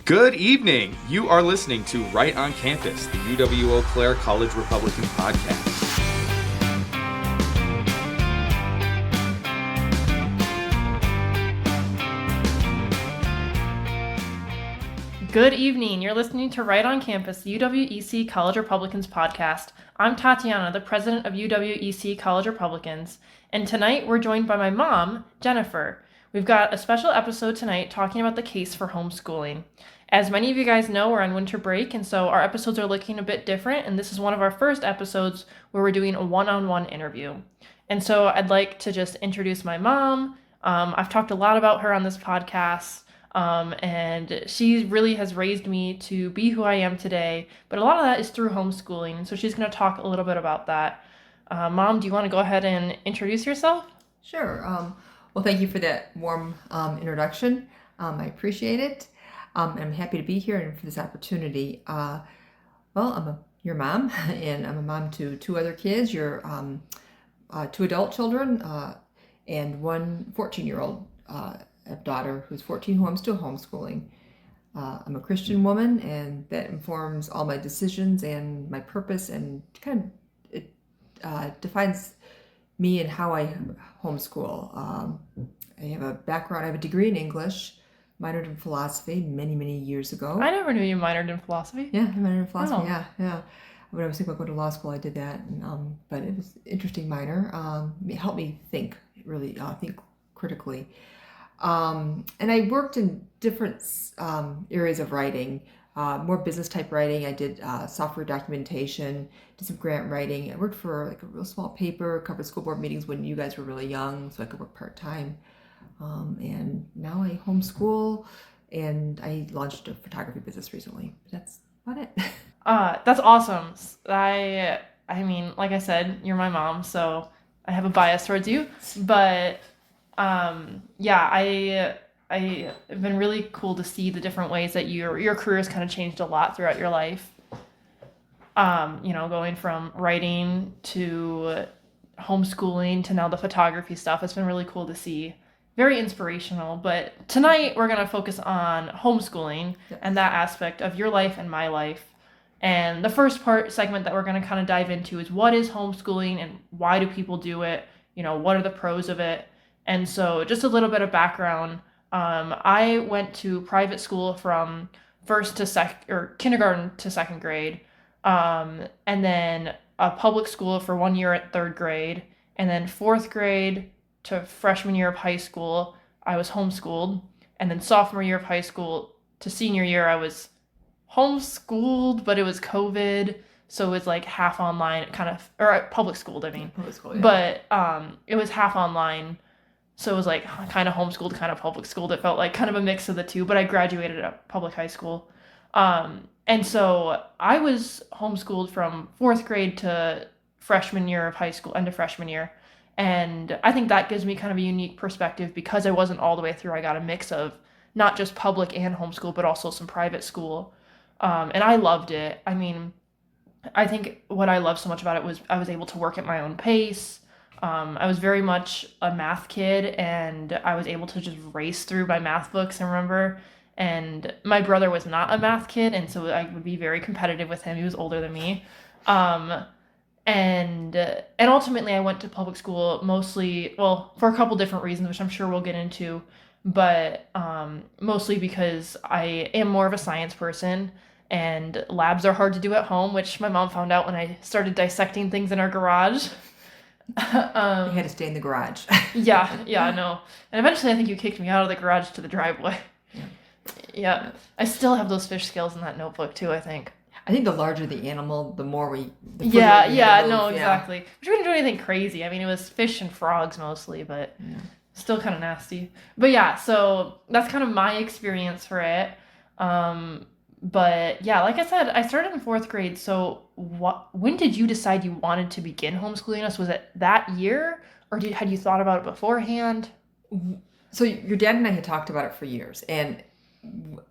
Good evening. You are listening to Right on Campus, the UW-Eau Claire College Republican podcast. Good evening. You're listening to Right on Campus, the UW-EC College Republicans podcast. I'm Tatiana, the president of UW-EC College Republicans, and tonight we're joined by my mom, Jennifer. We've got a special episode tonight talking about the case for homeschooling. As many of you guys know, we're on winter break, and so our episodes are looking a bit different, and this is one of our first episodes where we're doing a one-on-one interview. And so I'd like to just introduce my mom. I've talked a lot about her on this podcast, and she really has raised me to be who I am today, but a lot of that is through homeschooling, and so she's going to talk a little bit about that. Mom, do you want to go ahead and introduce yourself? Sure. Well, thank you for that warm introduction. I appreciate it. I'm happy to be here and for this opportunity. I'm your mom, and I'm a mom to two other kids. You're two adult children and one 14-year-old daughter who's 14, who I'm still homeschooling. I'm a Christian woman, and that informs all my decisions and my purpose, and kind of it defines me and how I homeschool. I have a degree in English, minored in philosophy many years ago. I never knew you minored in philosophy. Yeah, I minored in philosophy. Oh. Yeah. When I was thinking about going to law school, I did that, and, but it was an interesting minor. It helped me think, really think critically. And I worked in different areas of writing, more business type writing. I did software documentation, did some grant writing. I worked for like a real small paper, covered school board meetings when you guys were really young, so I could work part-time. And now I homeschool, and I launched a photography business recently. That's about it. That's awesome. I mean, like I said, you're my mom, so I have a bias towards you, but I have been really cool to see the different ways that your career has kind of changed a lot throughout your life. Going from writing to homeschooling to now the photography stuff. It's been really cool to see. Very inspirational. But tonight we're going to focus on homeschooling and that aspect of your life and my life. And the first segment that we're going to kind of dive into is what is homeschooling and why do people do it? What are the pros of it? And so just a little bit of background. I went to private school from kindergarten to second grade, and then a public school for 1 year at third grade, and then fourth grade to freshman year of high school, I was homeschooled, and then sophomore year of high school to senior year, I was homeschooled, but it was COVID, so it was like half online, or public schooled, I mean. Public school, yeah. But it was half online. So it was like kind of homeschooled, kind of public schooled. It felt like kind of a mix of the two, but I graduated at public high school. And so I was homeschooled from fourth grade to freshman year of high school, end of freshman year. And I think that gives me kind of a unique perspective because I wasn't all the way through. I got a mix of not just public and homeschool, but also some private school. And I loved it. I mean, I think what I loved so much about it was I was able to work at my own pace. I was very much a math kid, and I was able to just race through my math books, I remember. And my brother was not a math kid, and so I would be very competitive with him. He was older than me. And ultimately I went to public school mostly, for a couple different reasons, which I'm sure we'll get into, but mostly because I am more of a science person, and labs are hard to do at home, which my mom found out when I started dissecting things in our garage. You had to stay in the garage. Yeah, no. And eventually I think you kicked me out of the garage to the driveway. Yeah. I still have those fish scales in that notebook too, I think. I think the larger the animal, the more exactly. But we didn't do anything crazy. I mean, it was fish and frogs mostly, but still kind of nasty. But yeah, so that's kind of my experience for it. But yeah, like I said, I started in fourth grade. So when did you decide you wanted to begin homeschooling us? Was it that year, or had you thought about it beforehand? So your dad and I had talked about it for years, and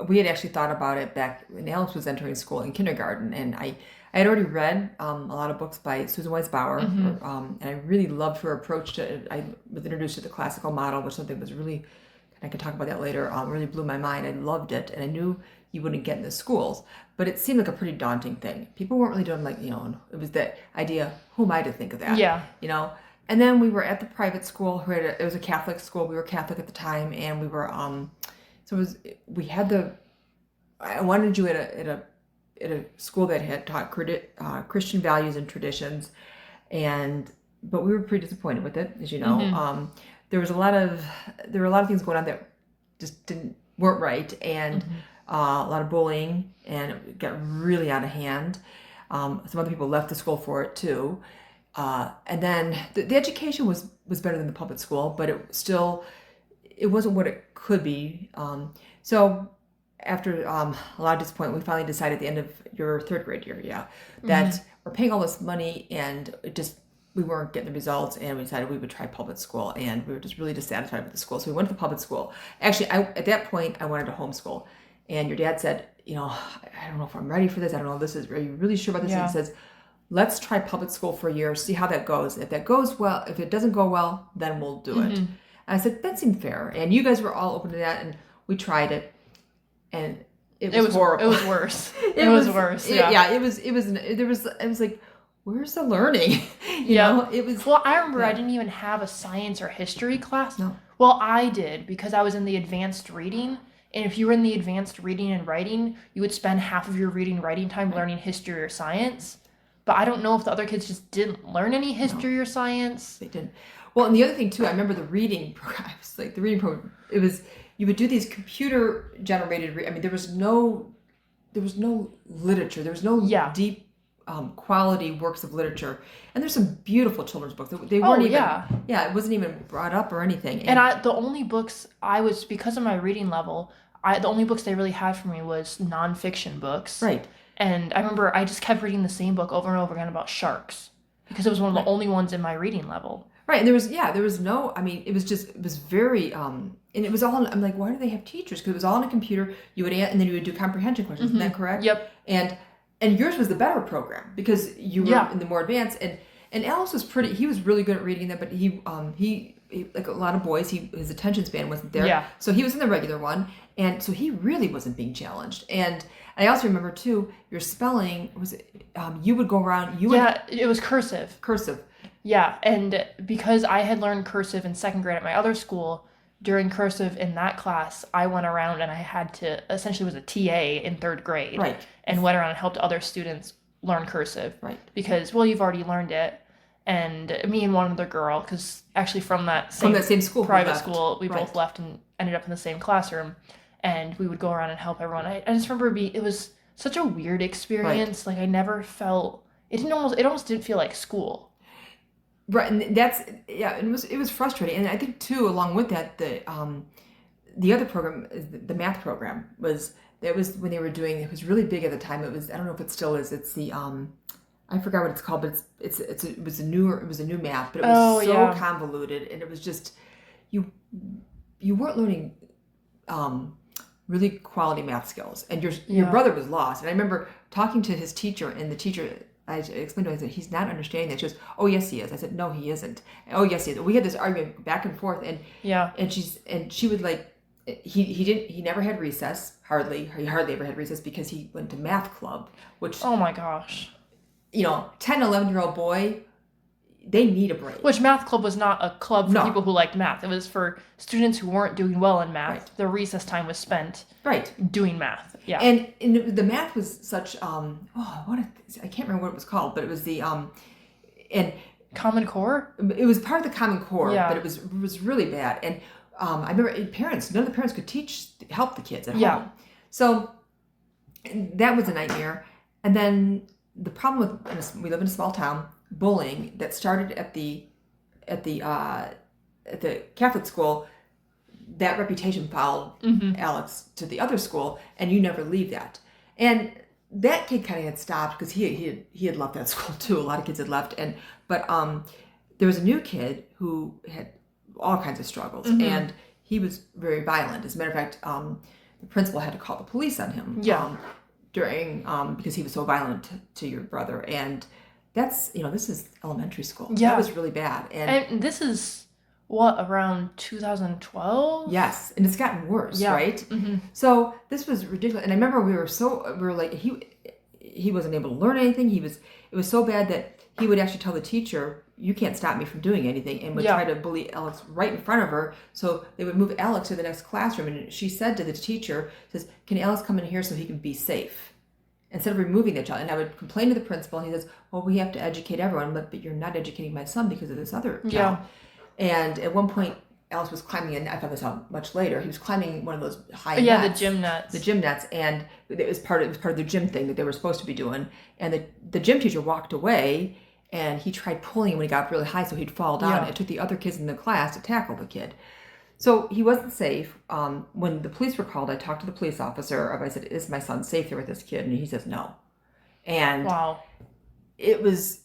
we had actually thought about it back when Alex was entering school in kindergarten, and I had already read a lot of books by Susan Wise Bauer, and I really loved her approach to it. I was introduced to the classical model, which something was really, and I can talk about that later, really blew my mind. I loved it, and I knew you wouldn't get in the schools. But it seemed like a pretty daunting thing. People weren't really doing like, it was that idea, who am I to think of that? Yeah. And then we were at the private school. It was a Catholic school. We were Catholic at the time, and we were I wanted you at a school that had taught Christian values and traditions, but we were pretty disappointed with it, as you know. Mm-hmm. There were a lot of things going on that just weren't right, and a lot of bullying, and it got really out of hand. Some other people left the school for it too. And then the education was better than the public school, but it wasn't what it could be. So after a lot of disappointment, we finally decided at the end of your third grade year, that we're paying all this money and we weren't getting the results, and we decided we would try public school, and we were just really dissatisfied with the school. So we went to the public school. Actually, at that point, I wanted to homeschool, and your dad said, I don't know if I'm ready for this. I don't know if are you really sure about this? Yeah. And he says, let's try public school for a year, see how that goes. If that goes well, if it doesn't go well, then we'll do it. And I said, that seemed fair. And you guys were all open to that, and we tried it, and it was horrible. It was worse. It was worse. Yeah. It was like, where's the learning? It was. Well, I remember I didn't even have a science or history class. No. Well, I did, because I was in the advanced reading. And if you were in the advanced reading and writing, you would spend half of your reading writing time learning history or science. But I don't know if the other kids just didn't learn any history or science. They didn't. Well, and the other thing too, I remember the reading program. It was like the reading program. It was, you would do these computer generated. There was no literature. There was no deep quality works of literature. And there's some beautiful children's books. They weren't even. Yeah, it wasn't even brought up or anything. And the only books because of my reading level, the only books they really had for me was nonfiction books. Right. And I remember I just kept reading the same book over and over again about sharks, because it was one of the only ones in my reading level. Right. And there was no, it was very, and it was all, I'm like, why do they have teachers? Because it was all on a computer. You would and then you would do comprehension questions. Isn't that correct? Yep. And yours was the better program, because you were in the more advanced, and Alex was he was really good at reading that, but he like a lot of boys, his attention span wasn't there. Yeah. So he was in the regular one, and so he really wasn't being challenged. And I also remember too, your spelling was, you would go around, it was cursive. Cursive. Yeah, and because I had learned cursive in second grade at my other school, during cursive in that class, I went around and I had to, essentially was a TA in third grade. Right. And went around and helped other students learn cursive. Right. Because, you've already learned it. And me and one other girl, because actually from that same school, private school, we both left and ended up in the same classroom. And we would go around and help everyone. I just remember it was such a weird experience. Like, I never felt, it almost didn't feel like school. Right, and it was frustrating. And I think too, along with that, the other program, the math program, was when they were doing, it was really big at the time. It was, I don't know if it still is. It's the I forgot what it's called, but it was a new math, but it was convoluted, and it was just you weren't learning really quality math skills, and your brother was lost. And I remember talking to his teacher, and the teacher, I explained to him, I said, he's not understanding that. She goes, oh yes he is. I said, no he isn't. Oh yes he is. We had this argument back and forth, and she would like, he never had recess, he hardly ever had recess, because he went to math club, which, oh my gosh, 10, 11-year-old boy, they need a break. Which math club was not a club for people who liked math. It was for students who weren't doing well in math. Right. The recess time was spent doing math. Yeah. And the math was such, I can't remember what it was called, but it was the, and Common Core? It was part of the Common Core, but it was really bad. And I remember none of the parents could help the kids at home. So that was a nightmare. And then the problem with, we live in a small town, bullying that started at the Catholic school, that reputation followed Alex to the other school, and you never leave that. And that kid kind of had stopped, because he had left that school too. A lot of kids had left, but there was a new kid who had all kinds of struggles, and he was very violent. As a matter of fact, the principal had to call the police on him because he was so violent to your brother. And that's, this is elementary school. Yeah. That was really bad. And this is around 2012? Yes, and it's gotten worse, Yeah. right? Mm-hmm. So this was ridiculous. And I remember we were like, he wasn't able to learn anything. It was so bad that he would actually tell the teacher, "You can't stop me from doing anything," and would Yeah. try to bully Alex right in front of her. So they would move Alex to the next classroom, and she said to the teacher, says, "Can Alex come in here so he can be safe?" Instead of removing the child. And I would complain to the principal, and he says, "Well, we have to educate everyone, but you're not educating my son because of this other child." Yeah. And at one point, Alex was climbing in. I found this out much later. He was climbing one of those high Yeah, nets, the gym nets. the gym nets, and it was part of the gym thing that they were supposed to be doing. And the gym teacher walked away, and he tried pulling him when he got up really high, so he'd fall down. Yeah. It took the other kids in the class to tackle the kid. So he wasn't safe. When the police were called, I talked to the police officer. I said, "Is my son safe there with this kid?" And he says, "No." And Wow. it was,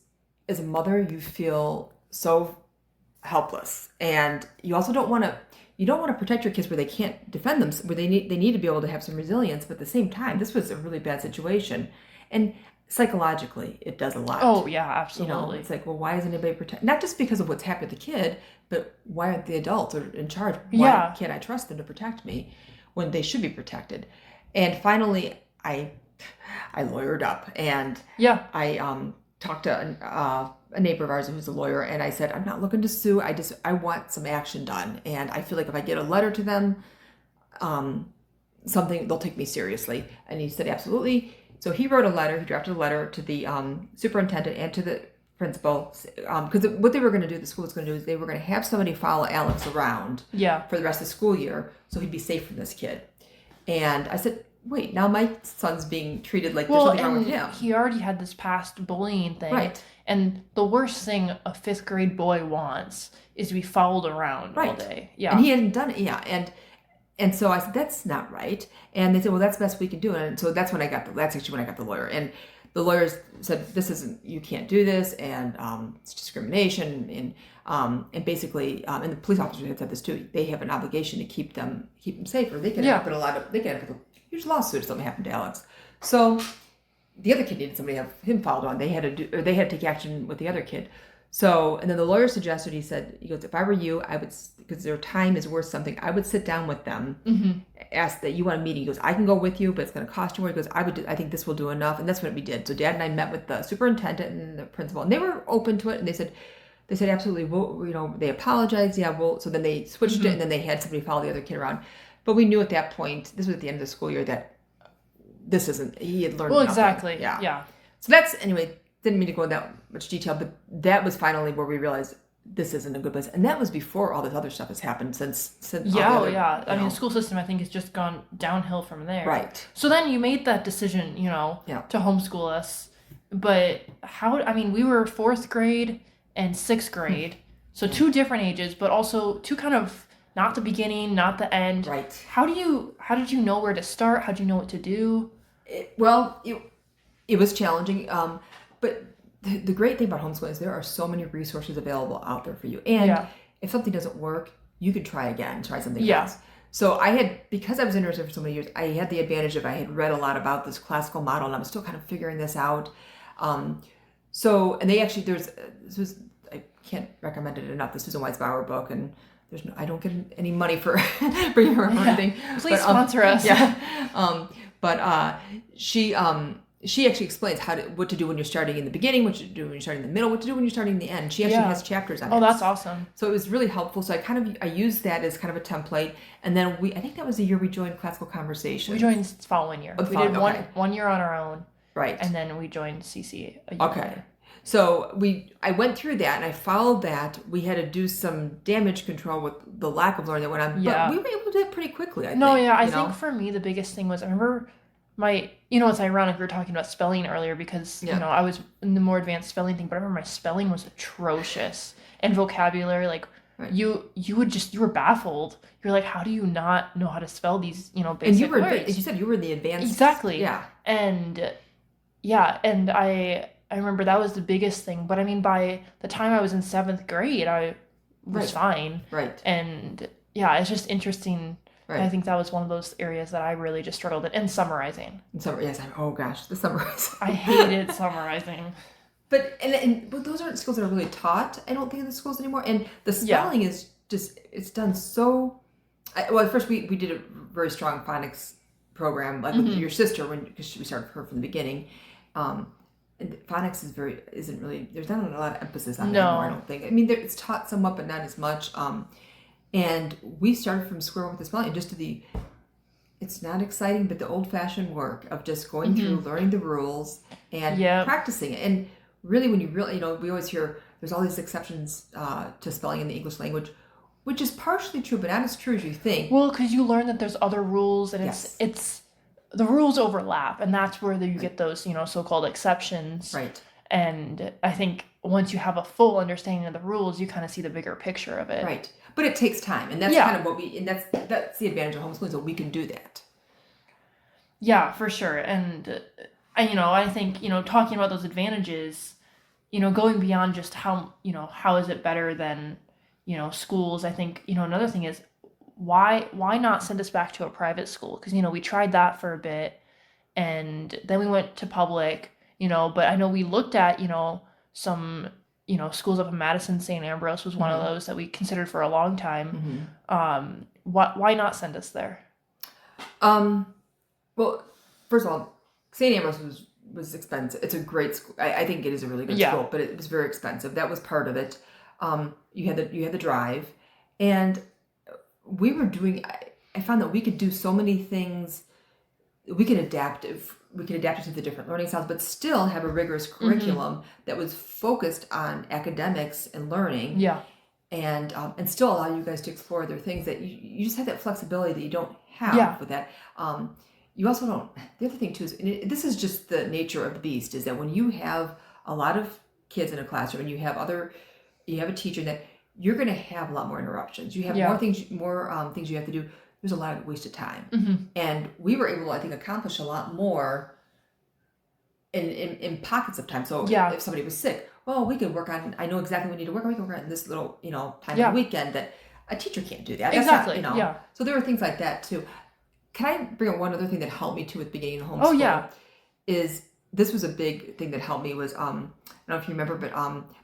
as a mother, you feel so helpless, and you also don't want to protect your kids where they can't defend them, where they need to be able to have some resilience. But at the same time, this was a really bad situation, and psychologically, it does a lot. Oh yeah, absolutely. It's like, well, why is anybody protect? Not just because of what's happened to the kid, but why aren't the adults in charge? Why can't I trust them to protect me when they should be protected? And finally, I lawyered up, and Yeah. I talked to a neighbor of ours who's a lawyer, and I said, "I'm not looking to sue. I want some action done, and I feel like if I get a letter to them, something, they'll take me seriously." And he said, "Absolutely." So he wrote a letter. He drafted a letter to the superintendent and to the principal, because what they were going to do, the school was going to do, is they were going to have somebody follow Alex around Yeah. for the rest of the school year, so he'd be safe from this kid. And I said, "Wait, now my son's being treated like there's something wrong with him." He already had this past bullying thing. Right. And the worst thing a 5th grade boy wants is to be followed around all day. Yeah. And he hadn't done it. Yeah. And so I said, "That's not right." And they said, "Well, that's the best we can do." And so that's actually when I got the lawyer. And the lawyers said, "You can't do this, and it's discrimination." And basically, and the police officers had said this too. They have an obligation to keep them safe, or they can end up in they can end up with a huge lawsuit if something happened to Alex. So the other kid needed somebody to have him followed on. They had to take action with the other kid. So, and then the lawyer suggested, he goes, "If I were you, I would, because their time is worth something, I would sit down with them, ask that you want a meeting." He goes, "I can go with you, but it's going to cost you more." He goes, I think this will do enough." And that's what we did. So Dad and I met with the superintendent and the principal, and they were open to it. And they said, "Absolutely." Well, they apologized. Yeah. Well, so then they switched it, and then they had somebody follow the other kid around. But we knew at that point, this was at the end of the school year, that he had learned nothing. Exactly. Yeah. So that's, anyway, didn't mean to go into that much detail, but that was finally where we realized this isn't a good place. And that was before all this other stuff has happened since Yeah, I mean, the school system, I think, has just gone downhill from there. Right. So then you made that decision, to homeschool us. But we were 4th grade and 6th grade. So 2 different ages, but also 2 kind of, not the beginning, not the end. Right. How did you know where to start? How did you know what to do? It was challenging, but the great thing about homeschooling is there are so many resources available out there for you. And if something doesn't work, you could try again, try something else. So because I was interested for so many years, I had the advantage of I had read a lot about this classical model, and I was still kind of figuring this out. And they actually, I can't recommend it enough, the Susan Weisbauer book, and I don't get any money for bringing her or anything. Please sponsor us. Yeah. But she actually explains what to do when you're starting in the beginning, what to do when you're starting in the middle, what to do when you're starting in the end. She actually has chapters on it. Oh, that's awesome. So it was really helpful. So I used that as kind of a template. And then I think that was the year we joined Classical Conversations. We joined the following year. We did one year on our own. Right. And then we joined CC a year later. So I went through that, and I followed that. We had to do some damage control with the lack of learning that went on. Yeah. But we were able to do it pretty quickly, I think. I think for me the biggest thing was, I remember it's ironic we were talking about spelling earlier, because I was in the more advanced spelling thing, but I remember my spelling was atrocious, and vocabulary, like, right. you were baffled. You're like, how do you not know how to spell these basic and you were words? As you said, you were in the advanced. Exactly. Yeah. And I remember that was the biggest thing. But I mean, by the time I was in 7th grade, I was fine. Right. And it's just interesting. Right. I think that was one of those areas that I really just struggled in. And summarizing. Oh gosh, the summarizing. I hated summarizing. But those aren't skills that are really taught, I don't think, in the schools anymore. And the spelling is it's done so. Well, at first we did a very strong phonics program, like with your sister, because we started her from the beginning. And phonics isn't really, there's not a lot of emphasis on it anymore, I don't think. I mean, it's taught somewhat, but not as much. And we started from square one with this and just it's not exciting, but the old-fashioned work of just going through, learning the rules, and practicing it. And really, when you really, we always hear there's all these exceptions to spelling in the English language, which is partially true, but not as true as you think. Well, because you learn that there's other rules, and it's the rules overlap, and that's where you get those, so-called exceptions. Right. And I think once you have a full understanding of the rules, you kind of see the bigger picture of it. Right. But it takes time, and that's kind of and that's the advantage of homeschooling, so we can do that. Yeah, for sure. And I think, talking about those advantages, going beyond just how is it better than, schools, I think, another thing is why not send us back to a private school? Because, we tried that for a bit, and then we went to public, but I know we looked at, some, schools up in Madison. St. Ambrose was one of those that we considered for a long time. Why not send us there? Well, first of all, St. Ambrose was expensive. It's a great school. I think it is a really good school, but it was very expensive. That was part of it. You had the drive, and we were doing. I found that we could do so many things. We could adapt it to the different learning styles, but still have a rigorous curriculum that was focused on academics and learning. Yeah. And still allow you guys to explore other things that you just have that flexibility that you don't have with that. You also don't. The other thing too is, and this is just the nature of the beast, is that when you have a lot of kids in a classroom and you have a teacher, that you're going to have a lot more interruptions. You have more things you have to do. There's a lot of wasted time, and we were able to, I think, accomplish a lot more in pockets of time. So if somebody was sick, well, we could work on. I know exactly what we need to work on. We can work on this little time on the weekend that a teacher can't do that. Exactly. That's not, So there were things like that too. Can I bring up one other thing that helped me too with beginning homeschool? Is this was a big thing that helped me was I don't know if you remember, but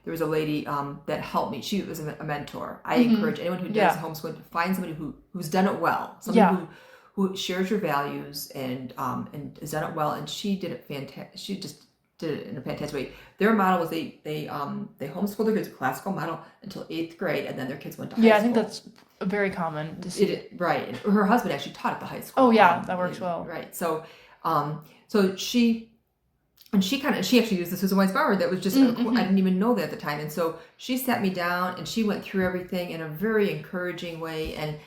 there was a lady that helped me. She was a mentor. I encourage anyone who does homeschooling to find somebody who's done it well, somebody who shares your values and has done it well. And she did it fantastic. She just did it in a fantastic way. Their model was they homeschooled their kids, a classical model, until 8th grade, and then their kids went to high school. Yeah, I think that's very common to see. Right. And her husband actually taught at the high school. Oh yeah, that works well. Right. So she actually used the Susan Weiss Bauer. That was just I didn't even know that at the time. And so she sat me down and she went through everything in a very encouraging way. And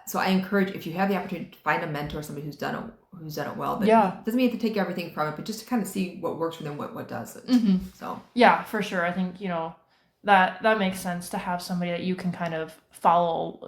so I encourage, if you have the opportunity to find a mentor, somebody who's done it well. But it doesn't mean you have to take everything from it, but just to kind of see what works for them, what doesn't. So yeah, for sure. I think that makes sense to have somebody that you can kind of follow.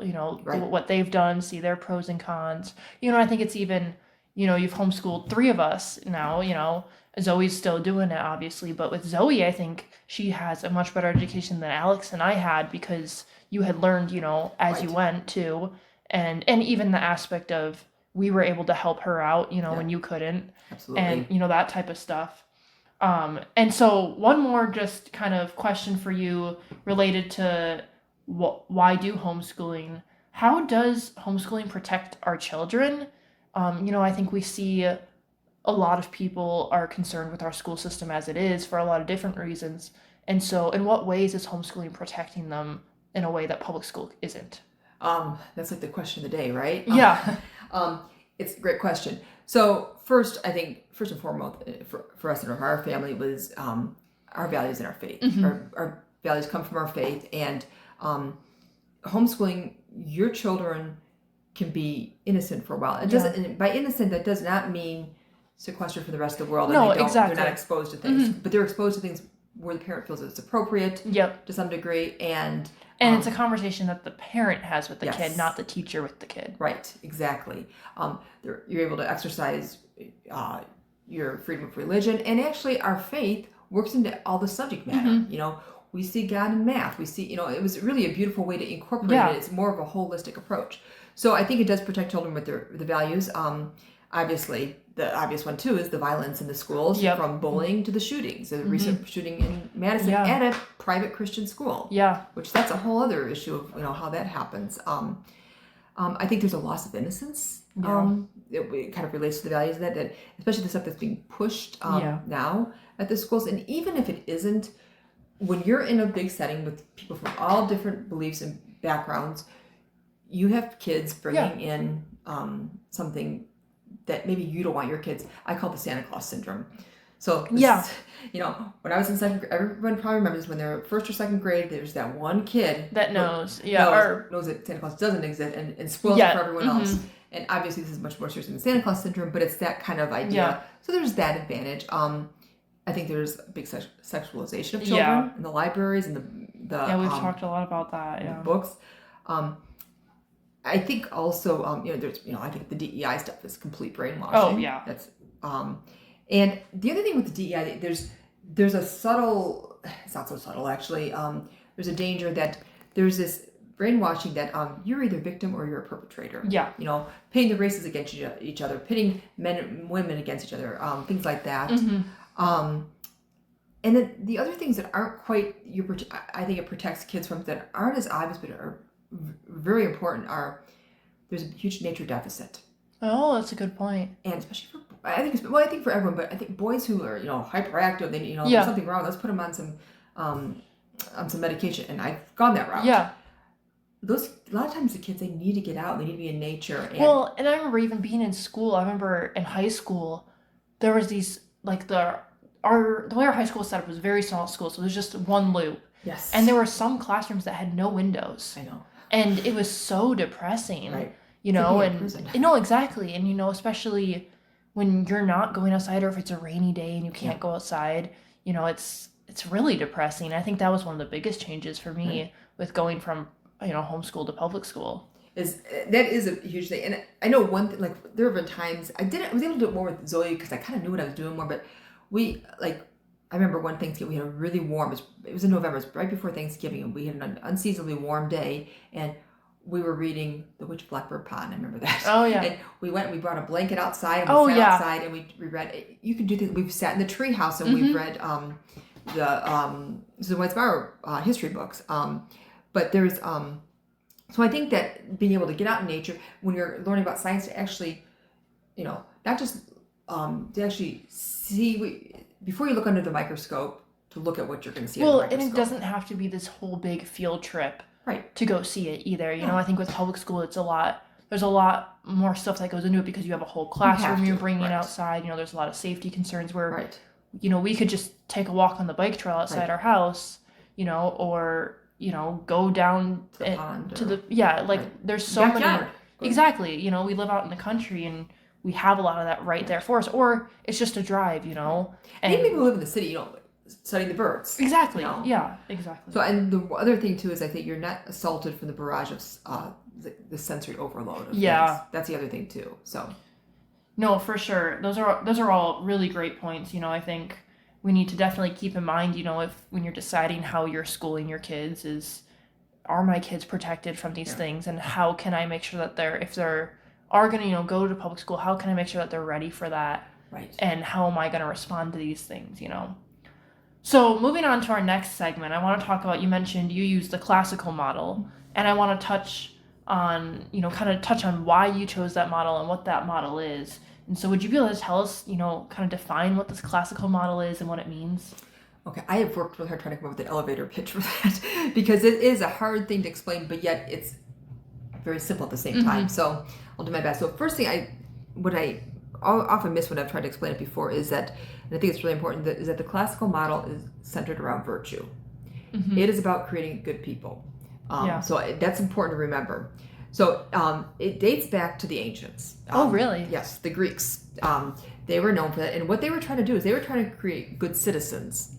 What they've done, see their pros and cons. I think it's even. You've homeschooled 3 of us now, Zoe's still doing it, obviously. But with Zoe, I think she has a much better education than Alex and I had, because you had learned, as you went too. And even the aspect of we were able to help her out, when you couldn't. Absolutely. And, that type of stuff. And so one more just kind of question for you related to why do homeschooling? How does homeschooling protect our children? I think we see a lot of people are concerned with our school system as it is for a lot of different reasons. And so in what ways is homeschooling protecting them in a way that public school isn't? That's like the question of the day, right? Yeah. It's a great question. So first and foremost, for us and our family was our values and our faith. Our values come from our faith, and homeschooling, your children can be innocent for a while. It doesn't. And by innocent, that does not mean sequestered from the rest of the world. No, and exactly. They're not exposed to things, but they're exposed to things where the parent feels it's appropriate. To some degree, and it's a conversation that the parent has with the kid, not the teacher with the kid. Right. Exactly. You're able to exercise your freedom of religion, and actually, our faith works into all the subject matter. We see God in math. We see, it was really a beautiful way to incorporate it. It's more of a holistic approach. So I think it does protect children with the values. Obviously, the obvious one too is the violence in the schools, Yep. from bullying to the shootings. The recent shooting in Madison Yeah. at a private Christian school. Yeah. Which that's a whole other issue of how that happens. I think there's a loss of innocence. It kind of relates to the values of that especially the stuff that's being pushed now at the schools. And even if it isn't, when you're in a big setting with people from all different beliefs and backgrounds, you have kids bringing in something that maybe you don't want your kids. I call the Santa Claus syndrome. So when I was in second grade, everyone probably remembers when they're first or second grade, there's that one kid that knows that Santa Claus doesn't exist and spoils it for everyone else. And obviously this is much more serious than the Santa Claus syndrome, but it's that kind of idea. So there's that advantage. I think there's a big sexualization of children in the libraries and the we've talked a lot about that. Yeah, books. I think also there's I think the DEI stuff is complete brainwashing. Oh yeah, that's and the other thing with the DEI, there's a subtle, it's not so subtle actually. There's a danger that there's this brainwashing that you're either victim or you're a perpetrator. Yeah. Pitting the races against each other, pitting men and women against each other, things like that. And then the other things that aren't quite I think it protects kids from that aren't as obvious but are very important there's a huge nature deficit. Oh, that's a good point. And especially for I think for everyone, but I think boys who are hyperactive, they there's something wrong. Let's put them on some medication, and I've gone that route. Yeah. A lot of times the kids, they need to get out. They need to be in nature. And I remember even being in school. I remember in high school, there was these the way our high school was set up was very small school, so there's just one loop. Yes. And there were some classrooms that had no windows. I know. And it was so depressing. Right. Exactly. And especially when you're not going outside, or if it's a rainy day and you can't go outside, it's really depressing. I think that was one of the biggest changes for me with going from homeschool to public school. That is a huge thing. And I know one thing, there have been times I was able to do it more with Zoe because I kind of knew what I was doing more, but I remember one Thanksgiving, we had a really warm, it was in November, it was right before Thanksgiving, and we had an unseasonably warm day, and we were reading The Witch of Blackbird Pond. I remember that. Oh, yeah. And we brought a blanket outside, and we sat outside, and we read, you can do things, we've sat in the tree house, and we've read the White Sparrow history books. But there's, so I think that being able to get out in nature, when you're learning about science, to actually, not just, to actually see, before you look under the microscope, to look at what you're going to see under the microscope. And it doesn't have to be this whole big field trip to go see it either. I think with public school, there's a lot more stuff that goes into it because you have a whole classroom you're bringing outside. There's a lot of safety concerns where, we could just take a walk on the bike trail outside our house, or, go down to the pond. There's so many. Exactly. We live out in the country and we have a lot of that right there for us, or it's just a drive, And I think people who live in the city, studying the birds. Exactly. Yeah, exactly. So, and the other thing too is I think you're not assaulted from the barrage of the sensory overload. Of things. That's the other thing too. So. No, for sure. Those are all really great points. I think we need to definitely keep in mind, when you're deciding how you're schooling your kids, are my kids protected from these things, and how can I make sure that if they're are going to, go to public school, how can I make sure that they're ready for that? Right. And how am I going to respond to these things, So moving on to our next segment, I want to talk about, you mentioned you use the classical model, and I want to touch on, touch on why you chose that model and what that model is. And so would you be able to tell us, kind of define what this classical model is and what it means? Okay, I have worked really hard trying to come up with an elevator pitch for that because it is a hard thing to explain, but yet it's very simple at the same time. So I'll do my best. So first thing I often miss when I've tried to explain it before is that, and I think it's really important, is that the classical model is centered around virtue. It is about creating good people. So that's important to remember. So it dates back to the ancients. Oh, really? Yes, the Greeks. They were known for that. And what they were trying to do is they were trying to create good citizens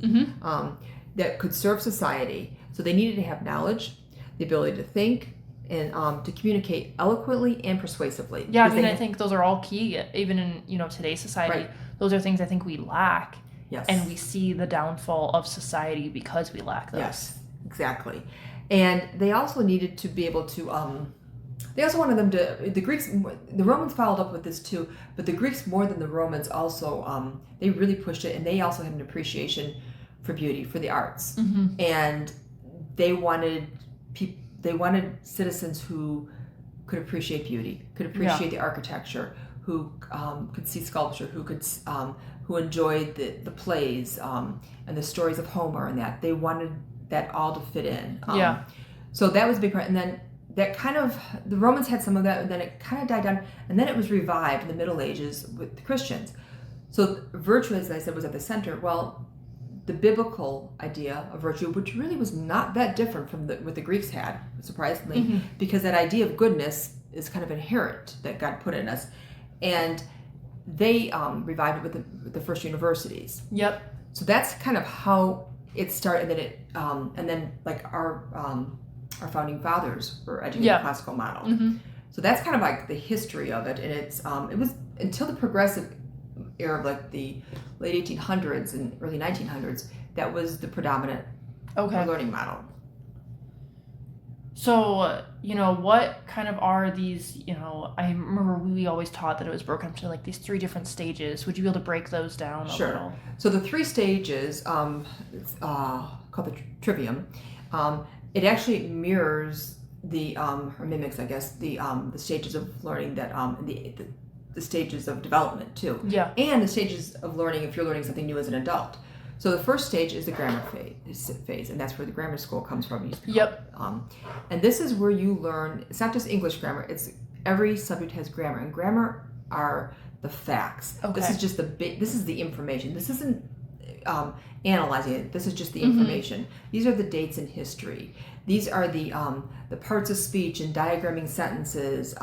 that could serve society. So they needed to have knowledge, the ability to think, and to communicate eloquently and persuasively. Yeah, I think those are all key, even in today's society. Right. Those are things I think we lack. Yes. And we see the downfall of society because we lack those. Yes, exactly. And they also needed to be able to They also wanted them to, the Romans followed up with this too, but the Greeks more than the Romans also, they really pushed it, and they also had an appreciation for beauty, for the arts. Mm-hmm. And they wanted citizens who could appreciate beauty, could appreciate the architecture, who could see sculpture, who enjoyed the plays and the stories of Homer and that. They wanted that all to fit in. So that was a big part. And then that kind of, the Romans had some of that, and then it kind of died down, and then it was revived in the Middle Ages with the Christians. So virtue, as I said, was at the center. Well, the biblical idea of virtue, which really was not that different from what the Greeks had, surprisingly, because that idea of goodness is kind of inherent that God put in us. And they revived it with the first universities. Yep. So that's kind of how it started, and then like our founding fathers were educated in the classical model. Mm-hmm. So that's kind of like the history of it, and it was until the progressive era of like the late 1800s and early 1900s that was the predominant learning model. So, what kind of are these, I remember we always taught that it was broken up to like these 3 different stages. Would you be able to break those down a little? So the 3 stages, it's called the trivium. It actually mirrors or mimics, I guess, the stages of learning that, the stages of development too. Yeah. And the stages of learning if you're learning something new as an adult. So the first stage is the grammar phase, and that's where the grammar school comes from. Yep. And this is where you learn, it's not just English grammar, it's every subject has grammar, and grammar are the facts. Okay. This is just this is the information. This isn't analyzing it. This is just the information. These are the dates in history. These are the parts of speech and diagramming sentences.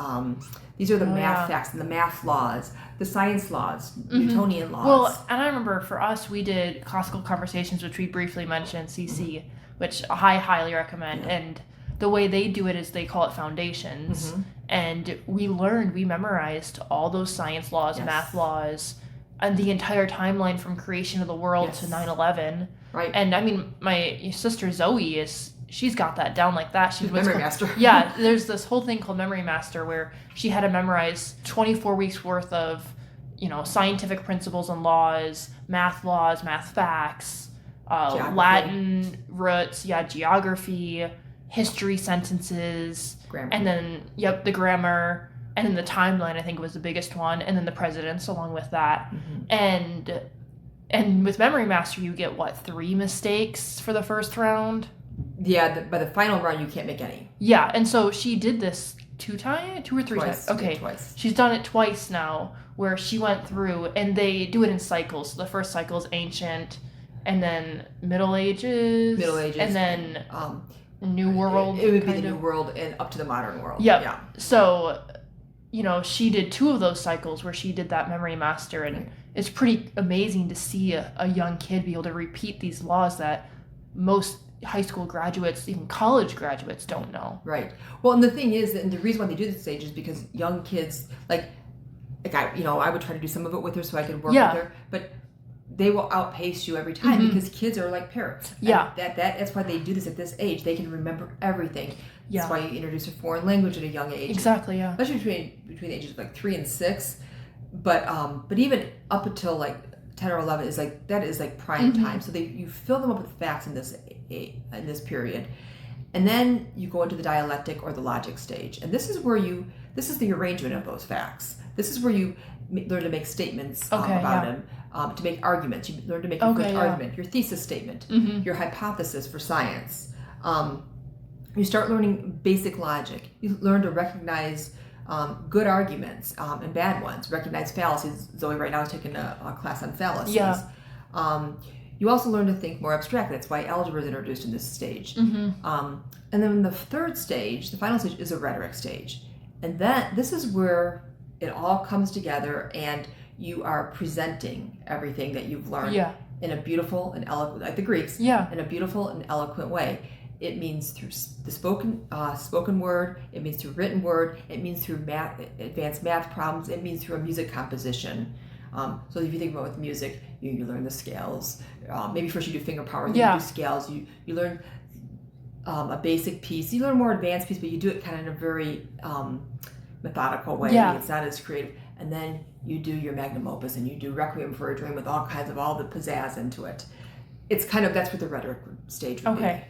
These are the math facts and the math laws, the science laws, Newtonian laws. Well, and I remember for us, we did classical conversations, which we briefly mentioned, CC, which I highly recommend. Yeah. And the way they do it is they call it foundations. And we memorized all those science laws, math laws, and the entire timeline from creation of the world to 9/11. Right. And I mean, my sister Zoe she's got that down like that. She's memory master. Yeah, there's this whole thing called Memory Master where she had to memorize 24 weeks worth of, scientific principles and laws, math facts, Latin roots, geography, history sentences, grammar. And then, the grammar, and then the timeline, I think, was the biggest one, and then the presidents along with that. And with Memory Master, you get, 3 mistakes for the first round? Yeah, by the final round, you can't make any. Yeah, and so she did this 2 or 3 times? Okay, twice. She's done it twice now, where she went through, and they do it in cycles. So the first cycle is ancient, and then Middle Ages, and then New World. It would be the New World and up to the modern world. Yep. Yeah. So, she did 2 of those cycles where she did that Memory Master, and it's pretty amazing to see a young kid be able to repeat these laws that most high school graduates, even college graduates, don't know. Right. Well, and the thing is, and the reason why they do this stage is because young kids, like I would try to do some of it with her so I could work with her, but they will outpace you every time because kids are like parrots. Yeah. And that's why they do this at this age. They can remember everything. Yeah. That's why you introduce a foreign language at a young age. Exactly. Yeah. Especially between the ages of 3 and 6, but even up until 10 or 11 is prime time. So you fill them up with facts in this period, and then you go into the dialectic or the logic stage, and this is the arrangement of those facts. This is where you learn to make statements about them, to make arguments. You learn to make your first argument, your thesis statement, your hypothesis for science. You start learning basic logic. You learn to recognize good arguments and bad ones. Recognize fallacies. Zoe right now is taking a class on fallacies. Yeah. You also learn to think more abstractly. That's why algebra is introduced in this stage. And then the third stage, the final stage, is a rhetoric stage. And this is where it all comes together and you are presenting everything that you've learned in a beautiful and eloquent, like the Greeks, in a beautiful and eloquent way. It means through the spoken word, it means through written word, it means through advanced math problems, it means through a music composition. So if you think about with music, you learn the scales. Maybe first you do finger power, then you do scales. You learn a basic piece. You learn a more advanced piece, but you do it kind of in a very methodical way. Yeah. It's not as creative. And then you do your magnum opus, and you do Requiem for a Dream with all the pizzazz into it. It's kind of, that's what the rhetoric stage would be. Okay.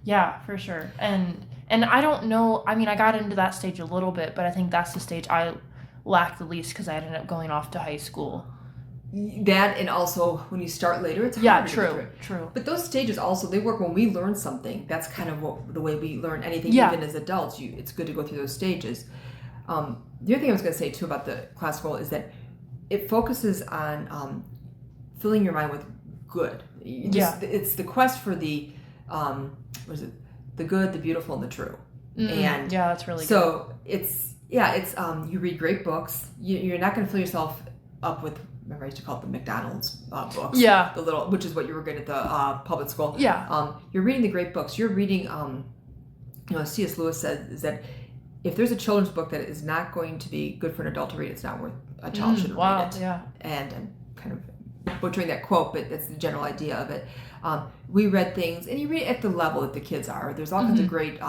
Yeah, for sure. And I don't know, I mean, I got into that stage a little bit, but I think that's the stage I lacked the least because I ended up going off to high school. That, and also when you start later, it's harder to get through it. True. But those stages also, they work when we learn something. That's kind of the way we learn anything, Yeah. even as adults. It's good to go through those stages. The other thing I was going to say too about the classical is that it focuses on filling your mind with good. It's the quest for the the good, the beautiful, and the true. And yeah, that's really good. So it's you read great books. You're not going to fill yourself up with, remember I used to call it the McDonald's books. Yeah. The little, which is what you were getting at the public school. Yeah. You're reading the great books. You're reading, C.S. Lewis said is that if there's a children's book that is not going to be good for an adult to read, it's not worth a child should read it. Yeah. And I'm kind of butchering that quote, but that's the general idea of it. We read things, and you read it at the level that the kids are. There's all kinds of great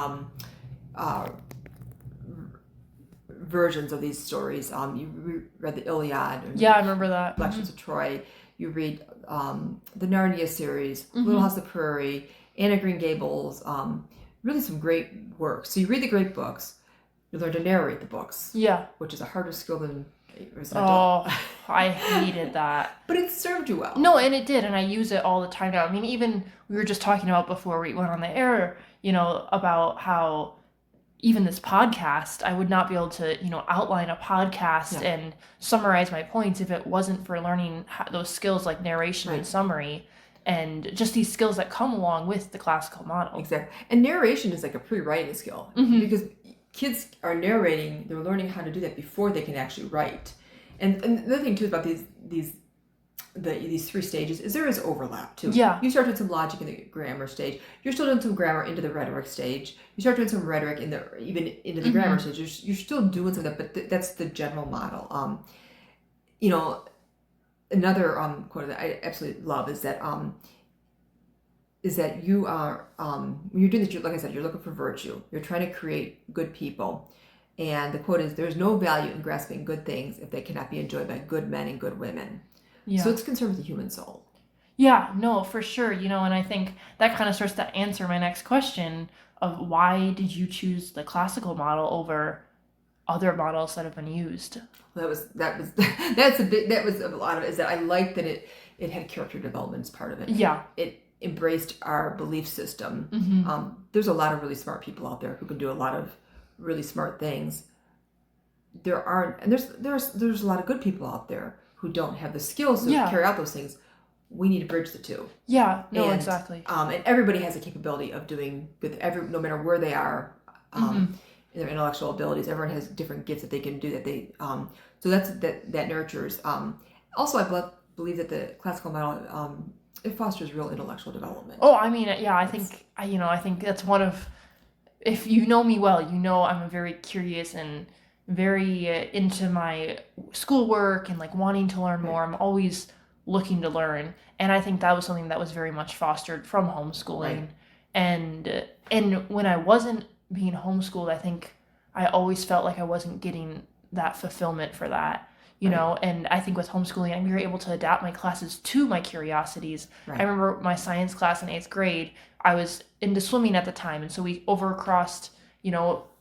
versions of these stories. You read the Iliad. Yeah, I remember that. Lectures of Troy. You read the Narnia series, Little House on the Prairie, Anne of Green Gables. Really some great works. So you read the great books. You learn to narrate the books. Yeah. Which is a harder skill than as an adult. Oh, I hated that. But it served you well. No, and it did, and I use it all the time now. I mean, even we were just talking about before we went on the air, about how even this podcast, I would not be able to, outline a podcast and summarize my points if it wasn't for learning those skills like narration and summary, and just these skills that come along with the classical model. Exactly. And narration is like a pre-writing skill because kids are narrating, they're learning how to do that before they can actually write. And the other thing too about these three stages is there is overlap too. Yeah. You start doing some logic in the grammar stage. You're still doing some grammar into the rhetoric stage. You start doing some rhetoric even into the grammar stage. You're still doing some of that, but that's the general model. Another quote that I absolutely love is that you are when you're doing this, like I said, you're looking for virtue. You're trying to create good people. And the quote is, "There's no value in grasping good things if they cannot be enjoyed by good men and good women." Yeah. So it's concerned with the human soul. Yeah, no, for sure. And I think that kind of starts to answer my next question of why did you choose the classical model over other models that have been used? That was a lot of it, is that I liked that it had character development as part of it. Yeah. It embraced our belief system. There's a lot of really smart people out there who can do a lot of really smart things. There's a lot of good people out there who don't have the skills to carry out those things. We need to bridge the two. Yeah, no, exactly. And everybody has a capability of doing good. No matter where they are in their intellectual abilities, everyone has different gifts that they can do. So that nurtures. Also, I believe that the classical model it fosters real intellectual development. Oh, I mean, yeah, I think that's one of. If you know me well, I'm a very curious and very into my schoolwork and like wanting to learn more. I'm always looking to learn, and I think that was something that was very much fostered from homeschooling. And when I wasn't being homeschooled, I think I always felt like I wasn't getting that fulfillment for that, and I think with homeschooling, we were able to adapt my classes to my curiosities. I remember my science class in 8th grade, I was into swimming at the time, and so we overcrossed,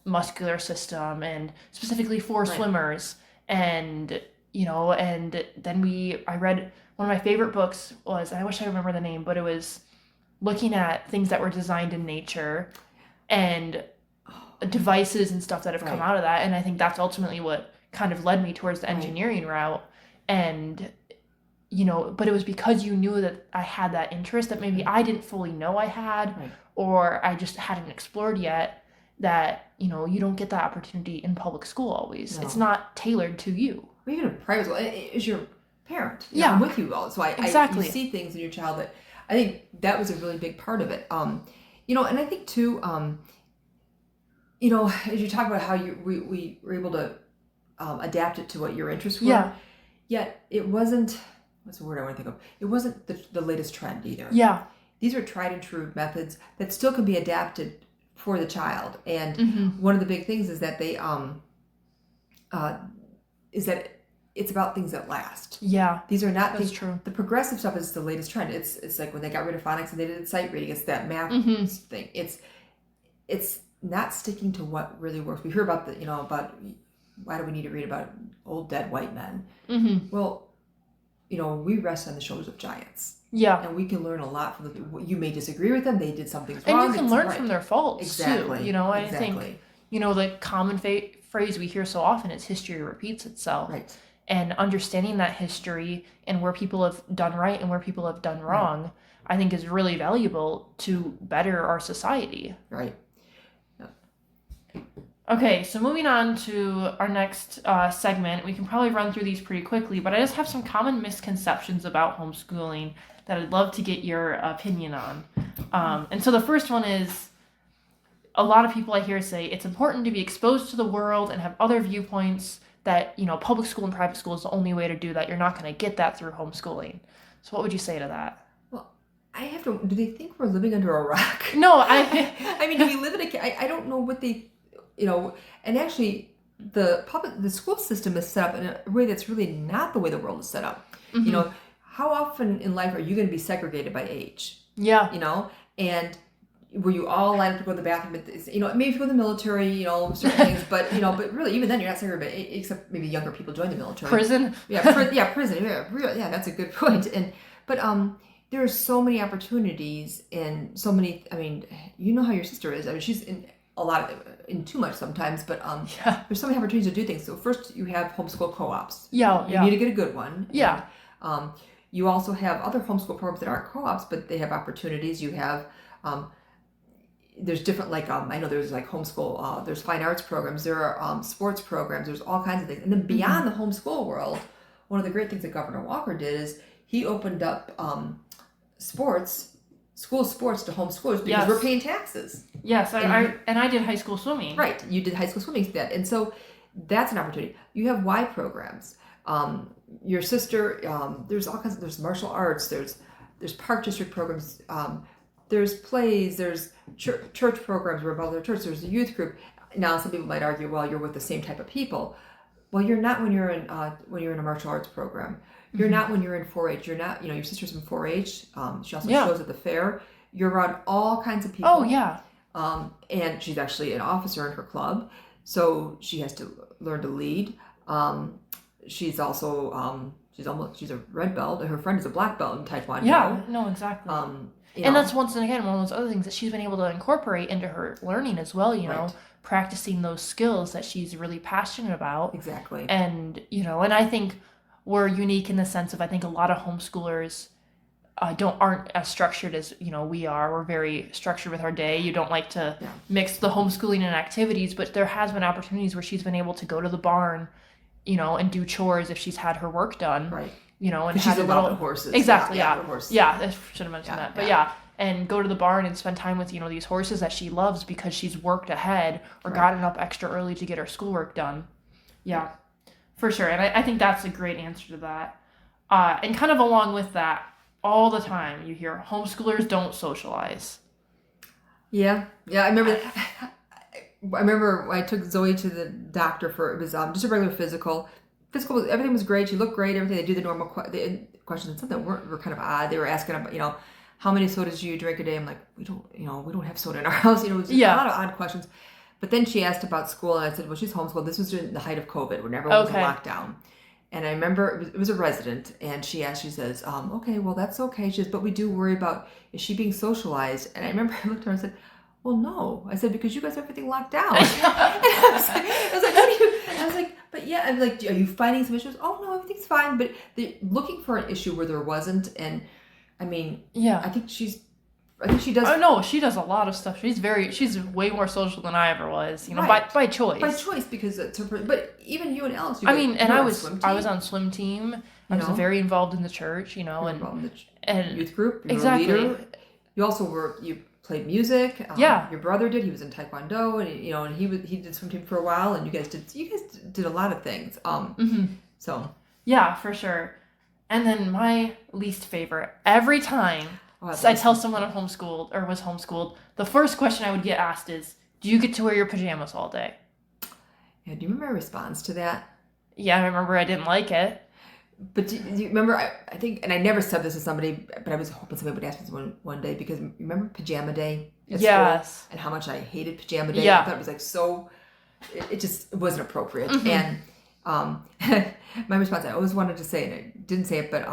muscular system and specifically for swimmers, and and then I read one of my favorite books was, I wish I remember the name, but it was looking at things that were designed in nature and devices and stuff that have come out of that, and I think that's ultimately what kind of led me towards the engineering route. And but it was because you knew that I had that interest that maybe I didn't fully know I had, or I just hadn't explored yet, that you don't get that opportunity in public school always. It's not tailored to you. Or even in private school, is your parent I'm with you all. So you see things in your child that I think that was a really big part of it. And I think too, as you talk about how we were able to adapt it to what your interests were. Yet it wasn't. What's the word I want to think of? It wasn't the latest trend either. these are tried and true methods that still can be adapted for the child. And Mm-hmm. one of the big things is that they is that it's about things that last. Yeah, These are not that's things. true. The progressive stuff is the latest trend. It's like when they got rid of phonics and they did sight reading. It's that math Mm-hmm. thing. It's not sticking to what really works. We hear about about why do we need to read about old dead white men? Mm-hmm. Well, we rest on the shoulders of giants, Yeah. and we can learn a lot from them. You may disagree with them. They did something And wrong. you can it's learn right. from their faults Exactly. too. I Exactly. think, the common phrase we hear so often is history repeats itself. Right. And understanding that history and where people have done right and where people have done wrong, I think is really valuable to better our society. Right. Okay, so moving on to our next segment, we can probably run through these pretty quickly, but I just have some common misconceptions about homeschooling that I'd love to get your opinion on. And so the first one is, a lot of people I hear say it's important to be exposed to the world and have other viewpoints, that, public school and private school is the only way to do that. You're not going to get that through homeschooling. So what would you say to that? Well, do they think we're living under a rock? No, I mean, do we live in I don't know what they, and actually the school system is set up in a way that's really not the way the world is set up. Mm-hmm. How often in life are you going to be segregated by age? Yeah. And were you all lined up to go to the bathroom? Maybe if you go to the military, certain things, but really, even then, you're not segregated, except maybe younger people join the military. Prison. Prison. Yeah, that's a good point. But there are so many opportunities and so many. I mean, how your sister is. I mean, she's in in too much sometimes, but there's so many opportunities to do things. So first, you have homeschool co-ops. Yeah. You need to get a good one. Yeah. And, you also have other homeschool programs that aren't co-ops, but they have opportunities. You have there's different, I know there's homeschool, there's fine arts programs, there are sports programs, there's all kinds of things. And then beyond the homeschool world, one of the great things that Governor Walker did is he opened up school sports to homeschoolers because we're paying taxes. Yes, I did high school swimming. Right, you did high school swimming instead. And so that's an opportunity. You have Y programs. Your sister, there's all kinds there's martial arts, there's park district programs, there's plays, there's church programs where about their church, there's a youth group. Now, some people might argue, well, you're with the same type of people. Well, you're not when you're in a martial arts program. You're not when you're in 4-H. You're not, your sister's in 4-H. She also shows at the fair. You're around all kinds of people. Oh, yeah. And she's actually an officer in her club, so she has to learn to lead. She's also she's a red belt, and her friend is a black belt in Taekwondo. Yeah, no, exactly. And that's once again one of those other things that she's been able to incorporate into her learning as well, Right. practicing those skills that she's really passionate about. Exactly. And, and I think we're unique in the sense of, I think a lot of homeschoolers aren't as structured as, we are. We're very structured with our day. You don't like to mix the homeschooling and activities, but there has been opportunities where she's been able to go to the barn, and do chores if she's had her work done. Right. And she's had about the horses. Exactly, the horses. Yeah, I should have mentioned that. But and go to the barn and spend time with, these horses that she loves because she's worked ahead or gotten up extra early to get her schoolwork done. Yeah, for sure. And I think that's a great answer to that. And kind of along with that, all the time you hear homeschoolers don't socialize. Yeah. I remember when I took Zoe to the doctor it was just a regular physical. Everything was great. She looked great. Everything. They do the normal questions. Some that were kind of odd. They were asking about, how many sodas do you drink a day? I'm like, we don't have soda in our house. It was a lot of odd questions. But then she asked about school, and I said, well, she's homeschooled. This was during the height of COVID, when everyone was in lockdown. And I remember it was a resident, and she says, okay, well, that's okay. She says, but we do worry about, is she being socialized? And I remember I looked at her and said, well, no. I said, because you guys have everything locked down. And I was like, how do you? And I was like, but yeah. I'm like, are you finding some issues? Oh, no, everything's fine. But they're looking for an issue where there wasn't. And I mean, I think she does. Oh no, she does a lot of stuff. She's way more social than I ever was. By choice. By choice, because it's her. But even you and Alice. I was on swim team. I was very involved in the church. And youth group. You exactly. were a leader. You also you played music. Your brother did. He was in Taekwondo, and he did swim team for a while. And you guys did a lot of things. So. Yeah, for sure. And then my least favorite, every time I tell someone I'm homeschooled or was homeschooled, the first question I would get asked is, do you get to wear your pajamas all day? Yeah, do you remember my response to that? Yeah, I remember I didn't like it. But do you remember, I think, and I never said this to somebody, but I was hoping somebody would ask me this one day, because remember Pajama Day at Yes. school? And how much I hated Pajama Day? Yeah. I thought it was like so, it just wasn't appropriate. Mm-hmm. And my response, I always wanted to say, and I didn't say it, but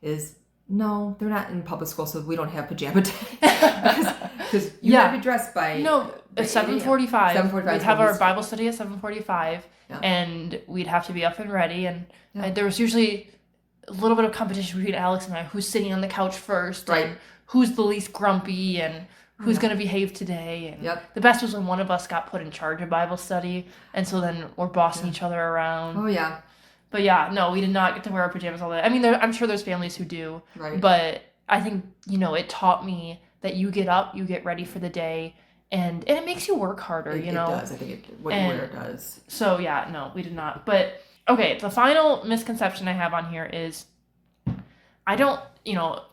is, no, they're not in public school, so we don't have Pajama Day. Because you have to be dressed by... No, at 7:45. 7:45. We'd have our Bible study at 7:45, Yeah. and we'd have to be up and ready. And there was usually a little bit of competition between Alex and I, who's sitting on the couch first, Right. and who's the least grumpy, and who's going to behave today. And Yep. the best was when one of us got put in charge of Bible study, and so then we're bossing each other around. Oh, yeah. But yeah, no, we did not get to wear our pajamas all day. I mean, I'm sure there's families who do, Right. but I think, it taught me that you get up, you get ready for the day, and it makes you work harder, It does. I think what you wear does. So yeah, no, we did not. But okay, the final misconception I have on here is I don't,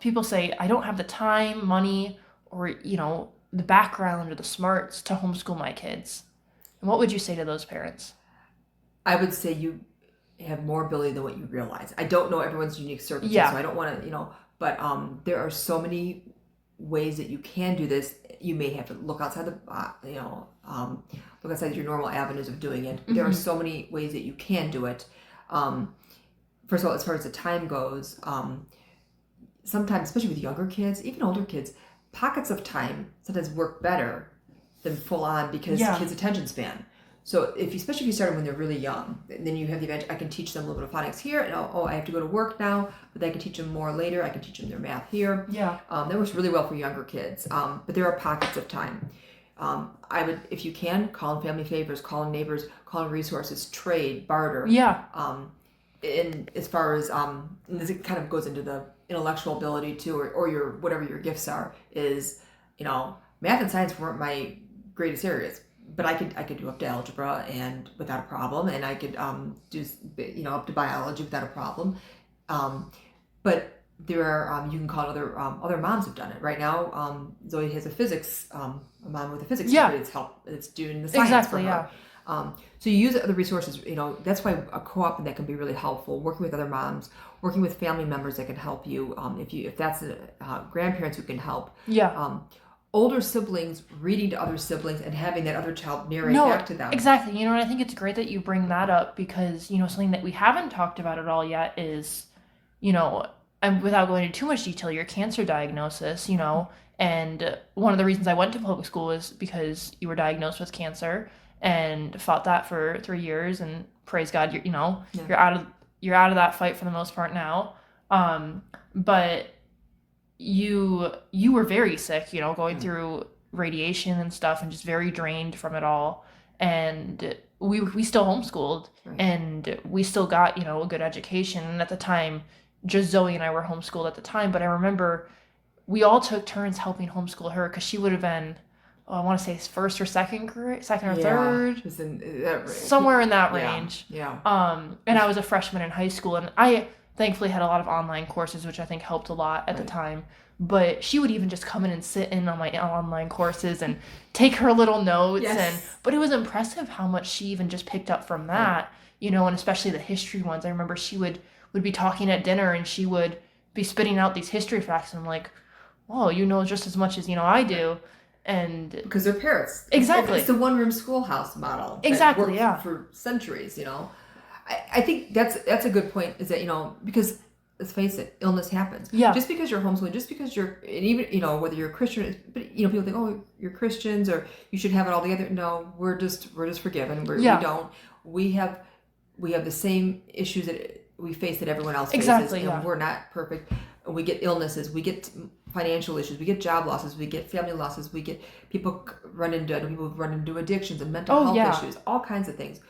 people say I don't have the time, money, or, the background or the smarts to homeschool my kids. And what would you say to those parents? I would say you have more ability than what you realize. I don't know everyone's unique circumstances, Yeah. so I don't want to, but there are so many ways that you can do this. You may have to look outside the, look outside your normal avenues of doing it. There are so many ways that you can do it. First of all, as far as the time goes, sometimes, especially with younger kids, even older kids, pockets of time sometimes work better than full on, because kids' attention span. So especially if you start when they're really young, then you have the advantage. I can teach them a little bit of phonics here, and I have to go to work now, but then I can teach them more later. I can teach them their math here. Yeah. That works really well for younger kids. But there are pockets of time. I would, if you can, call in family favors, call in neighbors, call in resources, trade, barter. Yeah. And as far as and this kind of goes into the intellectual ability too, or your whatever your gifts are, is math and science weren't my greatest areas, but I could do up to algebra and without a problem, and I could do up to biology without a problem. But there are you can call other moms who've done it. Right now, Zoe has a physics a mom with a physics degree. It's doing the science for her. Yeah. So you use other resources. That's why a co-op that can be really helpful. Working with other moms, working with family members that can help you. If that's grandparents who can help. Yeah. Older siblings reading to other siblings and having that other child narrate back to them. Exactly. And I think it's great that you bring that up, because something that we haven't talked about at all yet is, and without going into too much detail, your cancer diagnosis. And one of the reasons I went to public school is because you were diagnosed with cancer, and fought that for 3 years, and praise God, you're out of that fight for the most part now. But you were very sick, going through radiation and stuff, and just very drained from it all. And we still homeschooled, and we still got, a good education. And at the time, just Zoe and I were homeschooled at the time. But I remember we all took turns helping homeschool her, because she would have been, I want to say first or second or third, It was in that range. somewhere in that range. Yeah. And I was a freshman in high school, and I thankfully had a lot of online courses, which I think helped a lot at the time. But she would even just come in and sit in on my online courses and take her little notes. But it was impressive how much she even just picked up from that, and especially the history ones. I remember she would be talking at dinner, and she would be spitting out these history facts, and I'm like, whoa, just as much as I do. And because they're parents. Exactly. It's the one-room schoolhouse model. Exactly. That worked for centuries. I think that's a good point. Is that because let's face it, illness happens. Yeah. Just because you're homeschooling, just because and even whether you're a Christian, but people think, oh, you're Christians, or you should have it all together. No, we're just forgiven. We don't. We have the same issues that we face that everyone else faces. Exactly. And we're not perfect. We get illnesses. We get financial issues. We get job losses. We get family losses. We get people run into addictions and mental health issues. All kinds of things.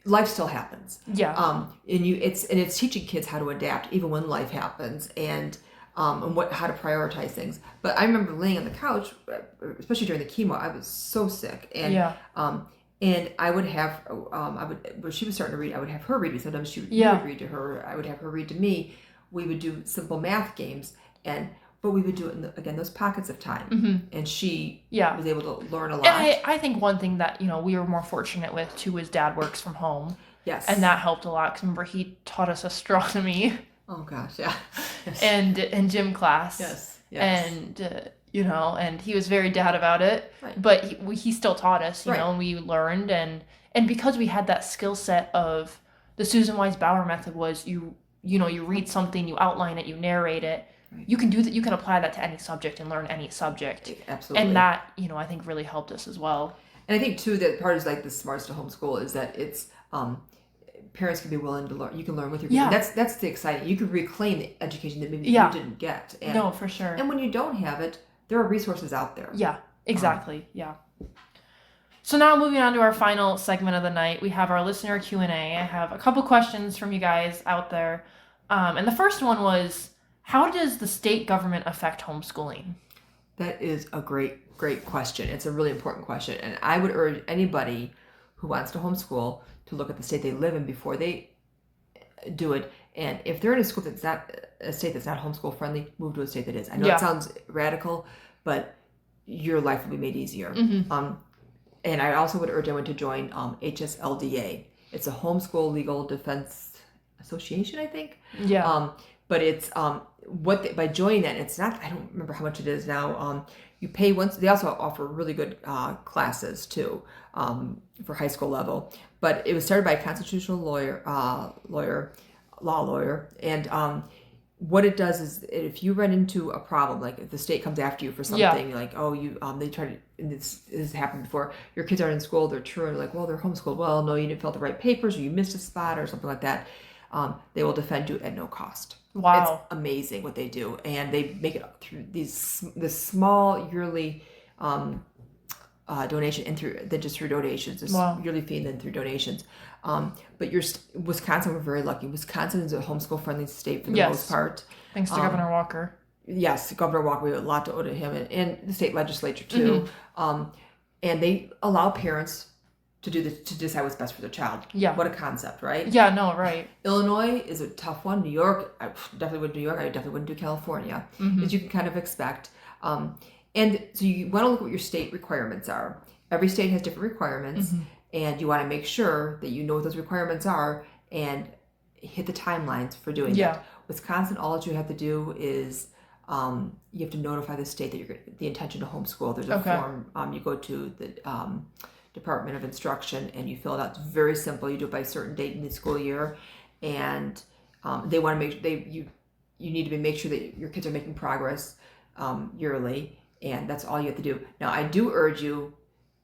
Life still happens. Yeah. And it's teaching kids how to adapt even when life happens, and how to prioritize things. But I remember laying on the couch, especially during the chemo. I was so sick, and and I would have when she was starting to read, I would have her read me. Sometimes you would read to her. I would have her read to me. We would do simple math games, and but we would do it in again those pockets of time, and she was able to learn a lot. And I think one thing that we were more fortunate with too is Dad works from home. Yes, and that helped a lot. 'Cause remember, he taught us astronomy. Oh gosh, yeah. Yes. and gym class. Yes. And and he was very dad about it. Right. But he still taught us, right. And we learned, and because we had that skill set of the Susan Wise Bauer method was you read something, you outline it, you narrate it. Right. You can do that. You can apply that to any subject and learn any subject. Absolutely. And that I think really helped us as well. And I think too that part is like the smarts to homeschool is that it's parents can be willing to learn. You can learn with your kids. Yeah. That's the exciting. You can reclaim the education that maybe you didn't get. And, no, for sure. And when you don't have it, there are resources out there. Yeah, exactly. Yeah. So now moving on to our final segment of the night, we have our listener Q&A. I have a couple questions from you guys out there. And the first one was, how does the state government affect homeschooling? That is a great question. It's a really important question. And I would urge anybody who wants to homeschool to look at the state they live in before they do it. And if they're in a school that's not a state that's not homeschool friendly, move to a state that is. I know it sounds radical, but your life will be made easier. Mm-hmm. And I also would urge anyone to join HSLDA. It's a Homeschool Legal Defense Association, I think. Yeah. But it's by joining that, it's not. I don't remember how much it is now. You pay once. They also offer really good classes too for high school level. But it was started by a constitutional law lawyer, and what it does is if you run into a problem, like if the state comes after you for something, like they try to. And this has happened before. Your kids aren't in school. They're truant. Like, well, they're homeschooled. Well, no, you didn't fill out the right papers, or you missed a spot, or something like that. They will defend you at no cost. Wow. It's amazing what they do. And they make it through this small yearly donation and through donations, this yearly fee and then through donations. But Wisconsin, we're very lucky. Wisconsin is a homeschool friendly state for the most part. Thanks to Governor Walker. Yes, Governor Walker, we have a lot to owe to him and the state legislature too. Mm-hmm. And they allow parents to decide what's best for their child. Yeah. What a concept, right? Yeah, no, right. Illinois is a tough one. New York, I definitely wouldn't do New York. I definitely wouldn't do California, as you can kind of expect. And so you want to look at what your state requirements are. Every state has different requirements, and you want to make sure that you know what those requirements are and hit the timelines for doing it. Wisconsin, all that you have to do is you have to notify the state that the intention to homeschool. There's a form. You go to the Department of Instruction and you fill it out. It's very simple. You do it by a certain date in the school year, and they want to you need to make sure that your kids are making progress yearly, and that's all you have to do. Now, I do urge you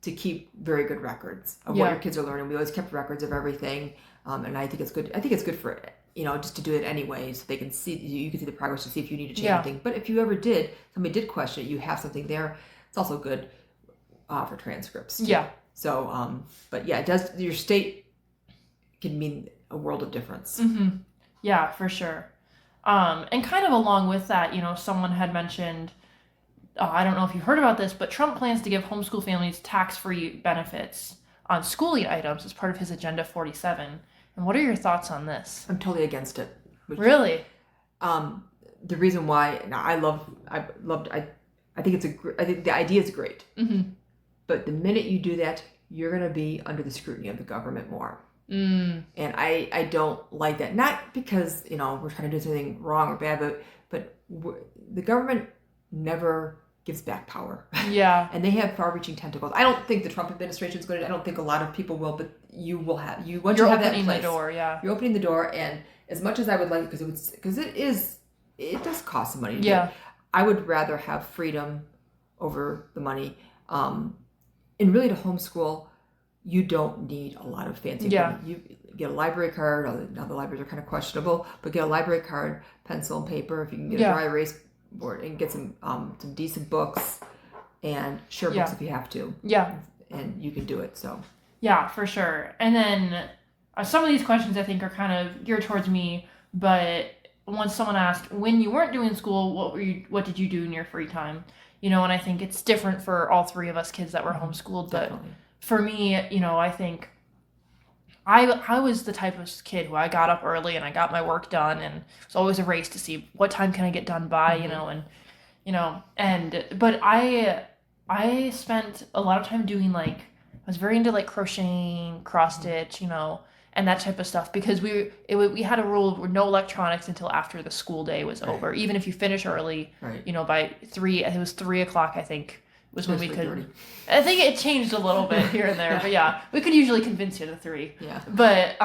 to keep very good records of what your kids are learning. We always kept records of everything, and I think it's good. I think it's good for just to do it anyway, so they can see you can see the progress to see if you need to change anything. But if you ever somebody did question it, you have something there. It's also good for transcripts too. Yeah. So, but yeah, it does. Your state can mean a world of difference. Mm-hmm. Yeah, for sure. And kind of along with that, someone had mentioned, I don't know if you heard about this, but Trump plans to give homeschool families tax-free benefits on schooling items as part of his Agenda 47. And what are your thoughts on this? I'm totally against it. Really? The reason why, I think I think the idea is great. Mm-hmm. But the minute you do that, you're going to be under the scrutiny of the government more. And I don't like that. Not because, we're trying to do something wrong or bad, but the government never gives back power. Yeah. And they have far-reaching tentacles. I don't think the Trump administration is going to, I don't think a lot of people will, but you will have, once you have that in place. You're opening the door, yeah. You're opening the door, and as much as I would like it, because it does cost some money to do it, I would rather have freedom over the money. And really to homeschool, you don't need a lot of fancy equipment. You get a library card. Now the libraries are kind of questionable, but get a library card, pencil and paper. If you can get a dry erase board and get some decent books and share books if you have to. Yeah. And you can do it. So. Yeah, for sure. And then some of these questions I think are kind of geared towards me, but once someone asked, when you weren't doing school, what did you do in your free time? And I think it's different for all three of us kids that were homeschooled. Definitely. But for me, I think I was the type of kid who I got up early and I got my work done, and it was always a race to see what time can I get done by, and But I spent a lot of time doing I was very into crocheting, cross stitch, and that type of stuff, because we had a rule where no electronics until after the school day was over. Even if you finish early, by 3, it was 3:00, I think, was when we could. 3:30. I think it changed a little bit here and there, but yeah, we could usually convince you to 3. Yeah. But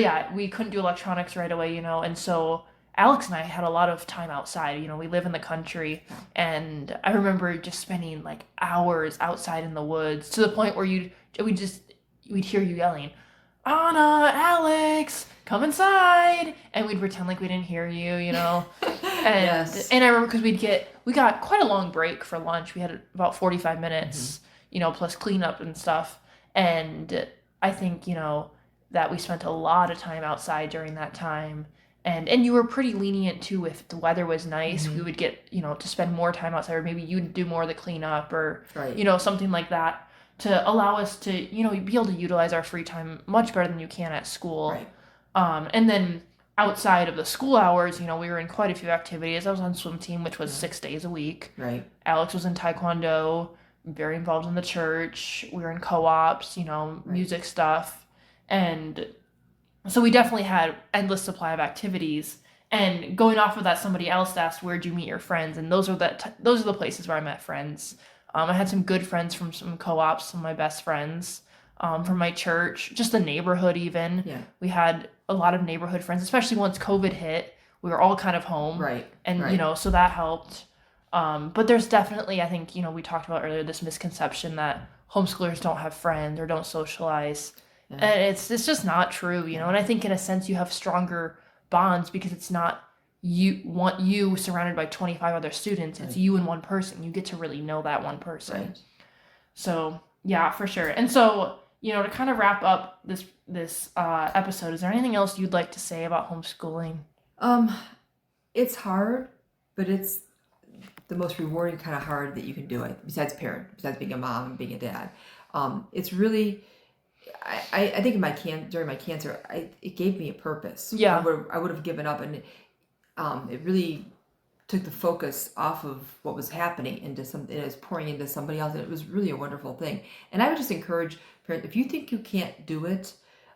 yeah, we couldn't do electronics right away, and so Alex and I had a lot of time outside. We live in the country, and I remember just spending hours outside in the woods, to the point where we'd hear you yelling, "Anna, Alex, come inside," and we'd pretend like we didn't hear you, And Yes. and I remember because we got quite a long break for lunch. We had about 45 minutes, plus cleanup and stuff. And I think, that we spent a lot of time outside during that time. And you were pretty lenient too. If the weather was nice, we would get, to spend more time outside, or maybe you'd do more of the cleanup, or, something like that, to allow us to, be able to utilize our free time much better than you can at school. Right. And then outside of the school hours, we were in quite a few activities. I was on swim team, which was 6 days a week. Right. Alex was in taekwondo, very involved in the church. We were in co-ops, music stuff. And so we definitely had endless supply of activities. And going off of that, somebody else asked, where'd you meet your friends? And those are the places where I met friends. I had some good friends from some co-ops, some of my best friends, from my church, just the neighborhood even. Yeah. We had a lot of neighborhood friends, especially once COVID hit. We were all kind of home. Right. And, right. So that helped. But there's definitely, I think, we talked about earlier, this misconception that homeschoolers don't have friends or don't socialize. Yeah. And it's just not true, And I think in a sense you have stronger bonds because it's not you surrounded by 25 other students. It's you and one person. You get to really know that one person. Right. So yeah, for sure. And so, to kind of wrap up this episode, is there anything else you'd like to say about homeschooling? It's hard, but it's the most rewarding kind of hard that you can do it, besides being a mom and being a dad. It's really, I think during my cancer, it gave me a purpose. Yeah. I would have given up, and it really took the focus off of what was happening into something. It was pouring into somebody else, and it was really a wonderful thing. And I would just encourage parents, if you think you can't do it,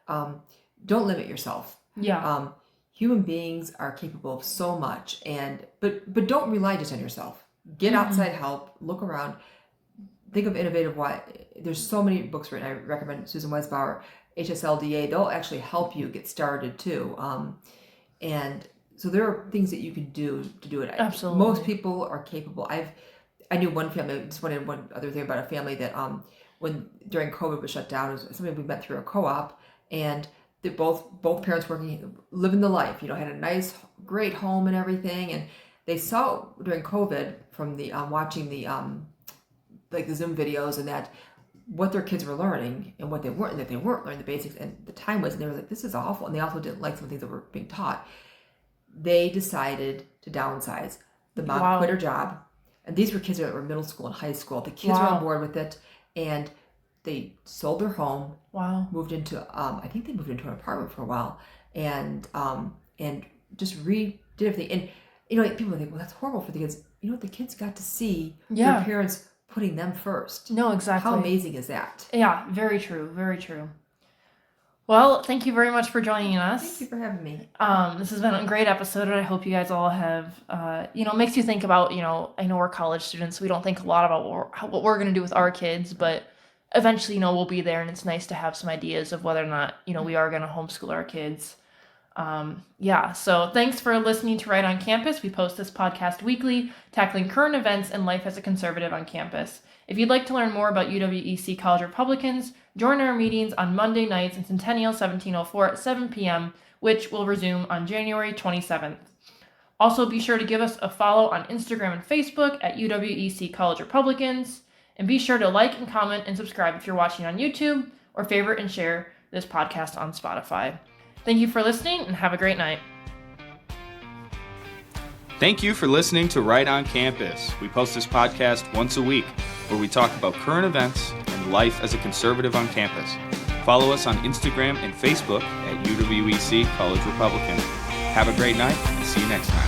don't limit yourself. Yeah. Human beings are capable of so much, but don't rely just on yourself. Get outside help, look around, think of innovative there's so many books written. I recommend Susan Weisbauer, HSLDA. They'll actually help you get started too. And so there are things that you can do to do it. Absolutely. Most people are capable. I knew one family, just one other thing about a family that when during COVID was shut down, it was something we met through a co-op, and they both parents living the life, had a nice, great home and everything. And they saw during COVID from the watching the the Zoom videos and that, what their kids were learning and what they weren't, and that they weren't learning the basics, and the time was, and they were like, this is awful. And they also didn't like some things that were being taught. They decided to downsize. The mom quit her job, and these were kids that were middle school and high school. The kids were on board with it, and they sold their home. Moved into I think they moved into an apartment for a while, and just redid everything. And people think, well, that's horrible for the kids. The kids got to see their parents putting them first. No, exactly. How amazing is that? Yeah, very true. Very true. Well, thank you very much for joining us. Thank you for having me. This has been a great episode, and I hope you guys all have, makes you think about, I know we're college students, so we don't think a lot about what we're going to do with our kids, but eventually, we'll be there, and it's nice to have some ideas of whether or not, we are going to homeschool our kids. So thanks for listening to Right on Campus. We post this podcast weekly, tackling current events and life as a conservative on campus. If you'd like to learn more about UWEC College Republicans, join our meetings on Monday nights in Centennial 1704 at 7 p.m., which will resume on January 27th. Also, be sure to give us a follow on Instagram and Facebook at UWEC College Republicans, and be sure to like and comment and subscribe if you're watching on YouTube, or favorite and share this podcast on Spotify. Thank you for listening, and have a great night. Thank you for listening to Right on Campus. We post this podcast once a week, where we talk about current events and life as a conservative on campus. Follow us on Instagram and Facebook at UWEC College Republican. Have a great night, and see you next time.